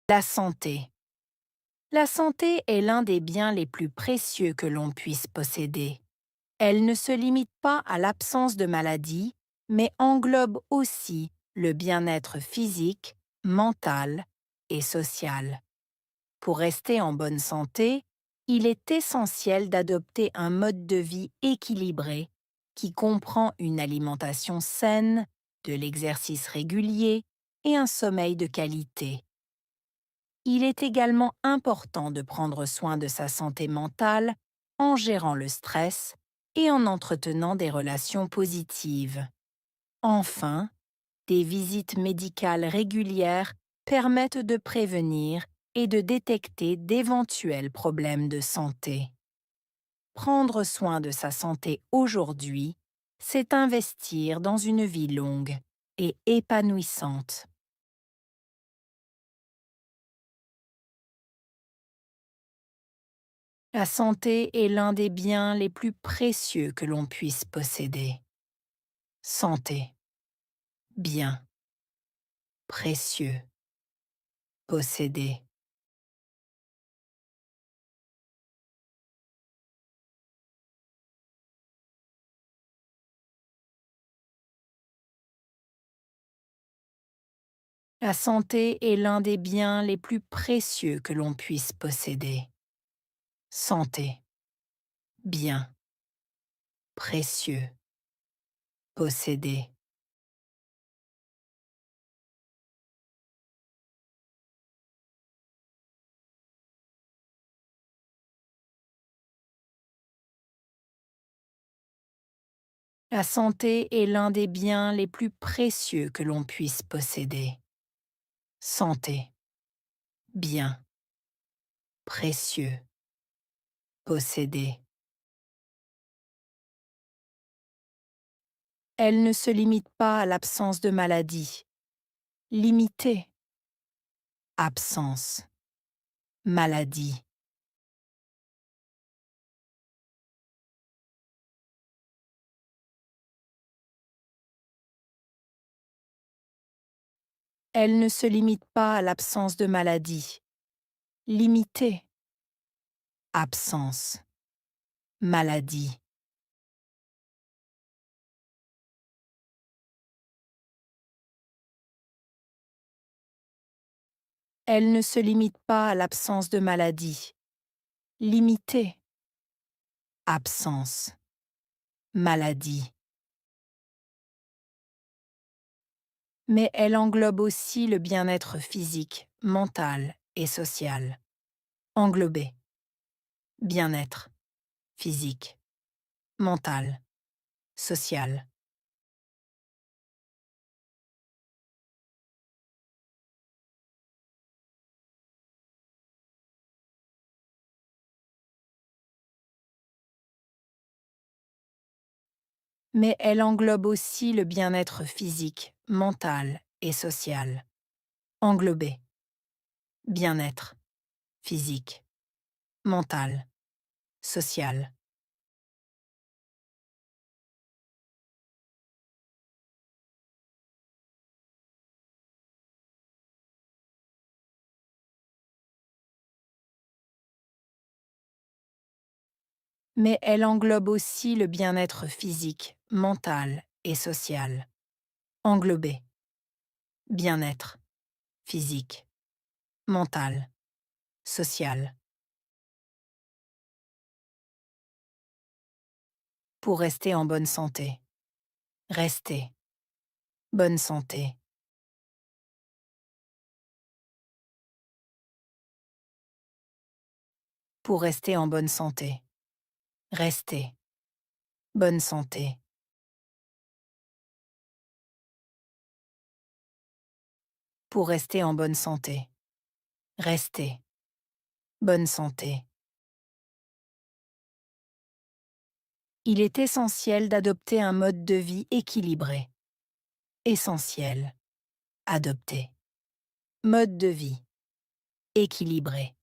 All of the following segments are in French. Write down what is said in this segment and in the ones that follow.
La santé. La santé est l'un des biens les plus précieux que l'on puisse posséder. Elle ne se limite pas à l'absence de maladie, mais englobe aussi le bien-être physique, mental et social. Pour rester en bonne santé, il est essentiel d'adopter un mode de vie équilibré qui comprend une alimentation saine, de l'exercice régulier et un sommeil de qualité. Il est également important de prendre soin de sa santé mentale en gérant le stress et en entretenant des relations positives. Enfin, des visites médicales régulières permettent de prévenir et de détecter d'éventuels problèmes de santé. Prendre soin de sa santé aujourd'hui, c'est investir dans une vie longue et épanouissante. La santé est l'un des biens les plus précieux que l'on puisse posséder. Santé, bien, précieux, posséder. La santé est l'un des biens les plus précieux que l'on puisse posséder. Santé, bien, précieux, posséder. La santé est l'un des biens les plus précieux que l'on puisse posséder. Santé, bien, précieux, posséder. Elle ne se limite pas à l'absence de maladie. Limiter, absence, maladie. Elle ne se limite pas à l'absence de maladie. Limiter, absence, maladie. Elle ne se limite pas à l'absence de maladie. Limiter, absence, maladie. Mais elle englobe aussi le bien-être physique, mental et social. Englober, bien-être, physique, mental, social. Mais elle englobe aussi le bien-être physique, mental et social. Englober, bien-être, physique, mental, social. Mais elle englobe aussi le bien-être physique, mental et social. Englober, bien-être, physique, mental, social. Pour rester en bonne santé. Rester. Bonne santé. Pour rester en bonne santé. Rester. Bonne santé. Pour rester en bonne santé. Rester. Bonne santé. Il est essentiel d'adopter un mode de vie équilibré. Essentiel. Adopter. Mode de vie. Équilibré.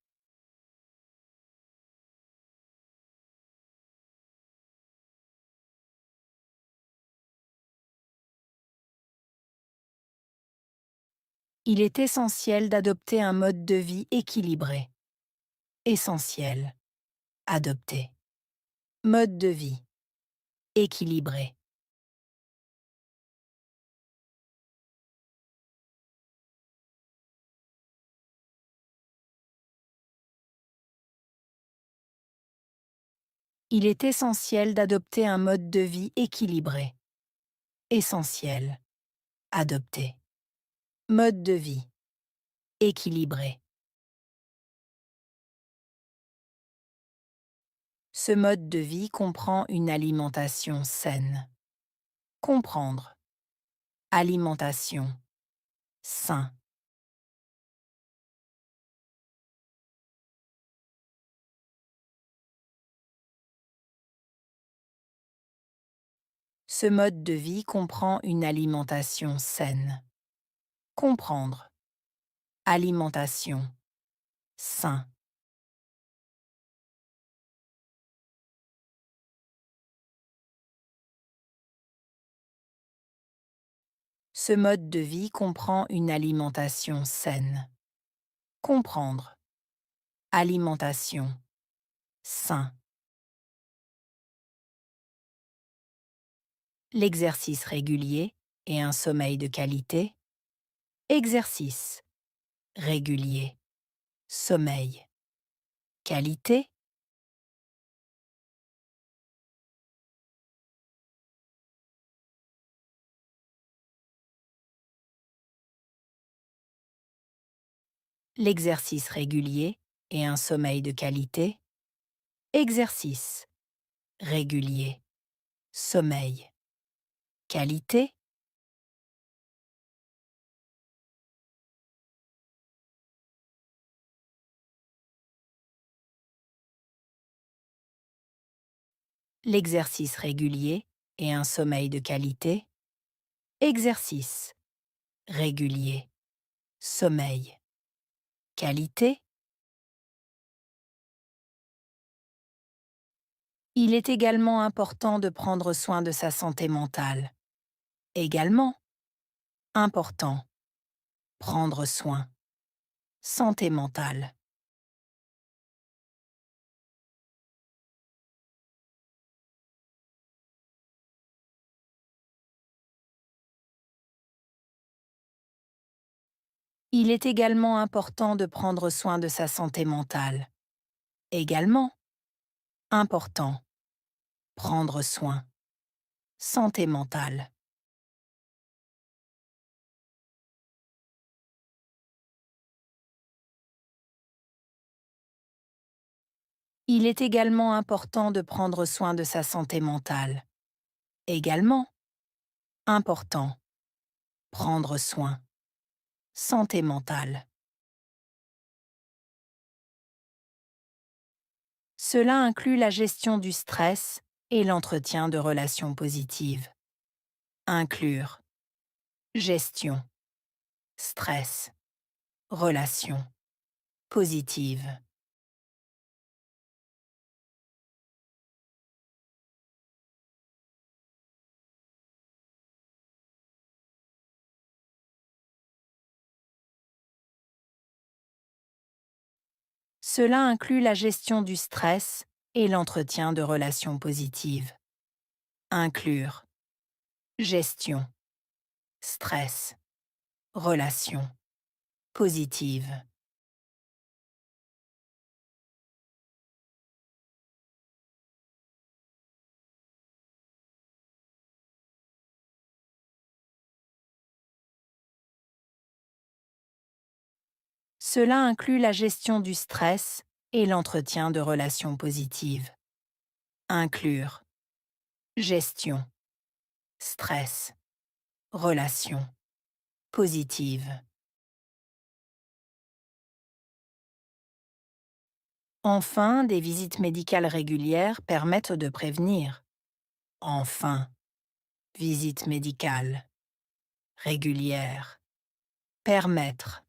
Il est essentiel d'adopter un mode de vie équilibré. Essentiel. Adopter. Mode de vie. Équilibré. Il est essentiel d'adopter un mode de vie équilibré. Essentiel. Adopter. Mode de vie. Équilibré. Ce mode de vie comprend une alimentation saine. Comprendre. Alimentation. Sain. Ce mode de vie comprend une alimentation saine. Comprendre. Alimentation. Sain. Ce mode de vie comprend une alimentation saine. Comprendre. Alimentation. Sain. L'exercice régulier et un sommeil de qualité. Exercice. Régulier. Sommeil. Qualité. L'exercice régulier et un sommeil de qualité. Exercice. Régulier. Sommeil. Qualité. L'exercice régulier et un sommeil de qualité. Exercice. Régulier. Sommeil. Qualité. Il est également important de prendre soin de sa santé mentale. Également. Important. Prendre soin. Santé mentale. Il est également important de prendre soin de sa santé mentale. Également. Important. Prendre soin. Santé mentale. Il est également important de prendre soin de sa santé mentale. Également. Important. Prendre soin. Santé mentale. Cela inclut la gestion du stress et l'entretien de relations positives. Inclure. Gestion. Stress. Relations. Positives. Cela inclut la gestion du stress et l'entretien de relations positives. Inclure. Gestion. Stress. Relations. Positives. Cela inclut la gestion du stress et l'entretien de relations positives. Inclure. Gestion. Stress. Relations. Positives. Enfin, des visites médicales régulières permettent de prévenir. Enfin, visite médicale. Régulière. Permettre.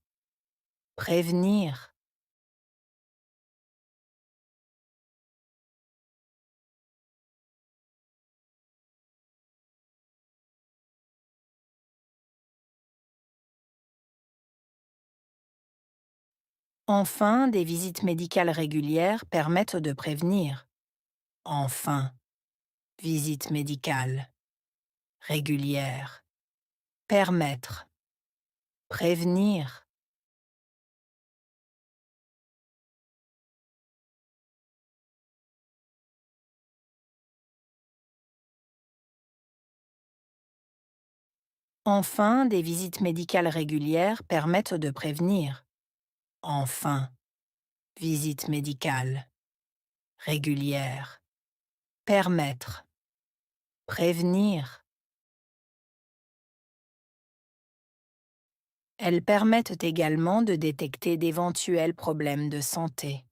Prévenir. Enfin, des visites médicales régulières permettent de prévenir. Enfin, visite médicale régulière. Permettre. Prévenir. Enfin, des visites médicales régulières permettent de prévenir. Enfin, visite médicale régulière. Permettre. Prévenir. Elles permettent également de détecter d'éventuels problèmes de santé.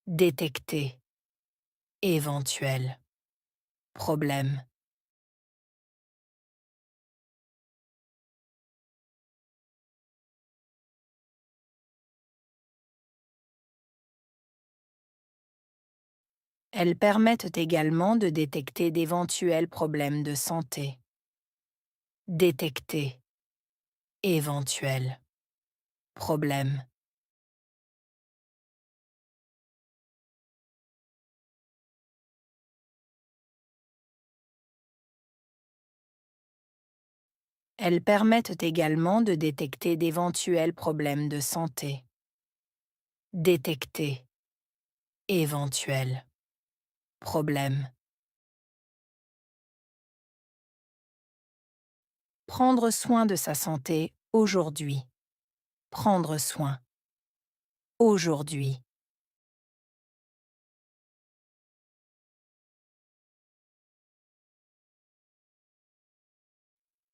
Détecter. Éventuels problèmes. Elles permettent également de détecter d'éventuels problèmes de santé. Détecter. Éventuels problèmes. Elles permettent également de détecter d'éventuels problèmes de santé. Détecter. Éventuels problèmes. Prendre soin de sa santé aujourd'hui. Prendre soin. Aujourd'hui.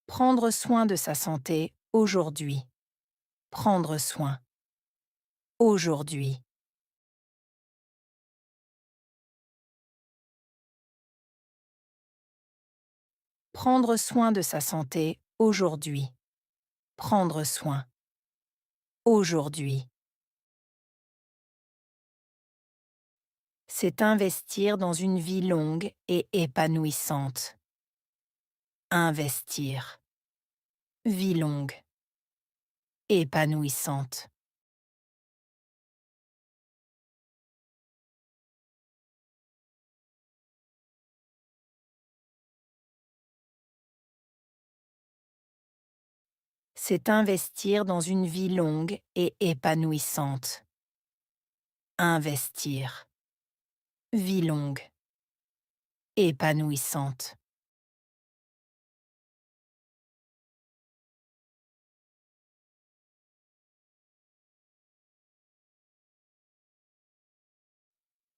Prendre soin de sa santé aujourd'hui. Prendre soin. Aujourd'hui. Prendre soin de sa santé aujourd'hui. Prendre soin. Aujourd'hui. C'est investir dans une vie longue et épanouissante. Investir. Vie longue. Épanouissante. C'est investir dans une vie longue et épanouissante. Investir. Vie longue. Épanouissante.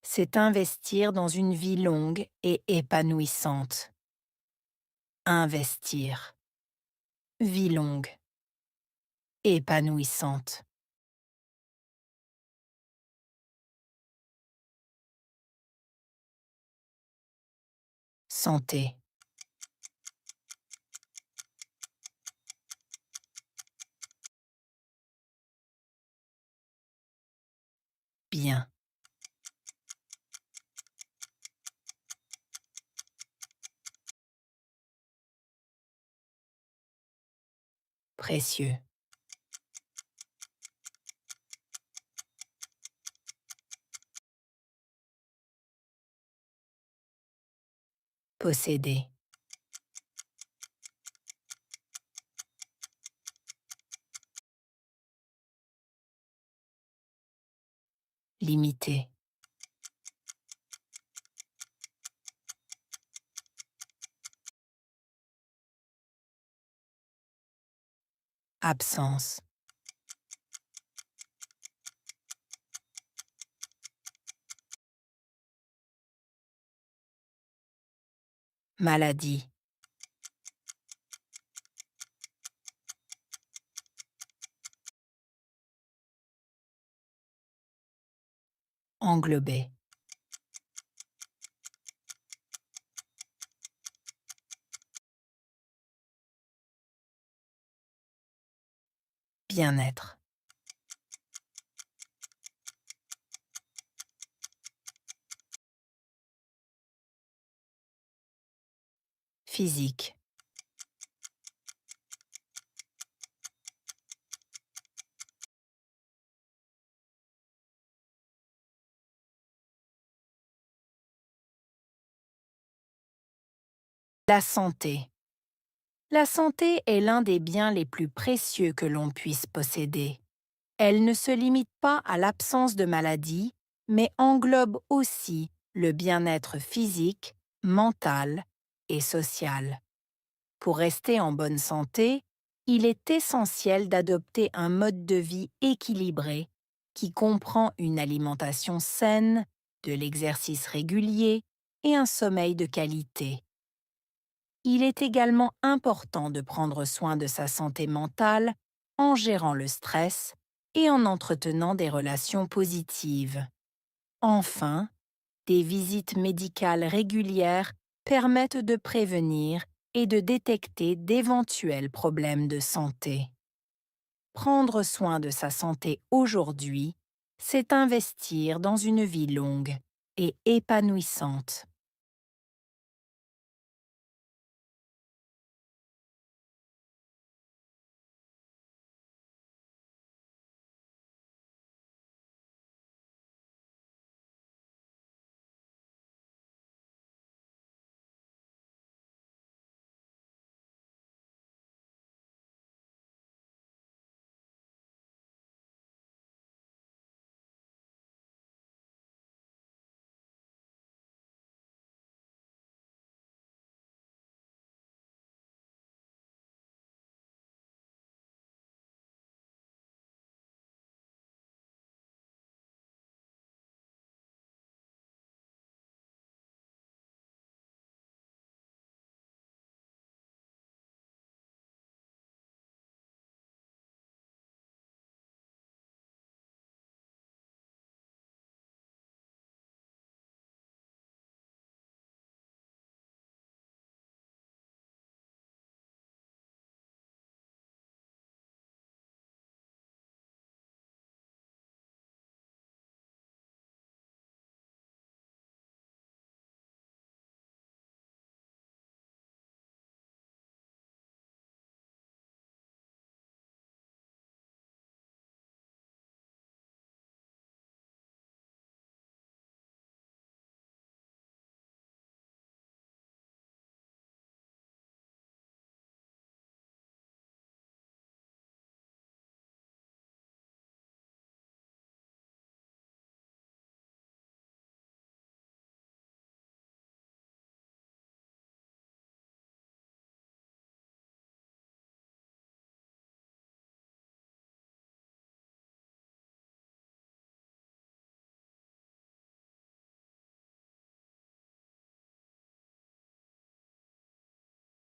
C'est investir dans une vie longue et épanouissante. Investir. Vie longue. Épanouissante. Santé. Bien. Précieux. Posséder. Limiter. Absence. Maladie. Englober. Bien-être. Physique. La santé. La santé est l'un des biens les plus précieux que l'on puisse posséder. Elle ne se limite pas à l'absence de maladie, mais englobe aussi le bien-être physique, mental et social. Pour rester en bonne santé, il est essentiel d'adopter un mode de vie équilibré qui comprend une alimentation saine, de l'exercice régulier et un sommeil de qualité. Il est également important de prendre soin de sa santé mentale en gérant le stress et en entretenant des relations positives. Enfin, des visites médicales régulières permettent de prévenir et de détecter d'éventuels problèmes de santé. Prendre soin de sa santé aujourd'hui, c'est investir dans une vie longue et épanouissante.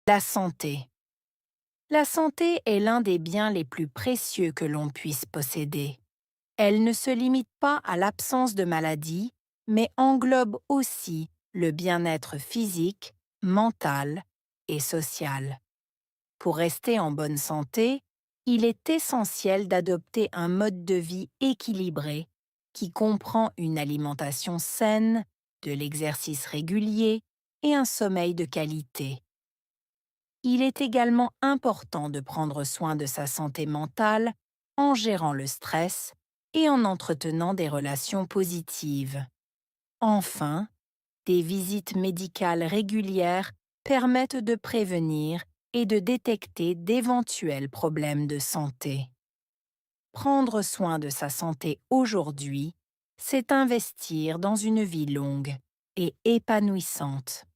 La santé. La santé est l'un des biens les plus précieux que l'on puisse posséder. Elle ne se limite pas à l'absence de maladie, mais englobe aussi le bien-être physique, mental et social. Pour rester en bonne santé, il est essentiel d'adopter un mode de vie équilibré qui comprend une alimentation saine, de l'exercice régulier et un sommeil de qualité. Il est également important de prendre soin de sa santé mentale en gérant le stress et en entretenant des relations positives. Enfin, des visites médicales régulières permettent de prévenir et de détecter d'éventuels problèmes de santé. Prendre soin de sa santé aujourd'hui, c'est investir dans une vie longue et épanouissante.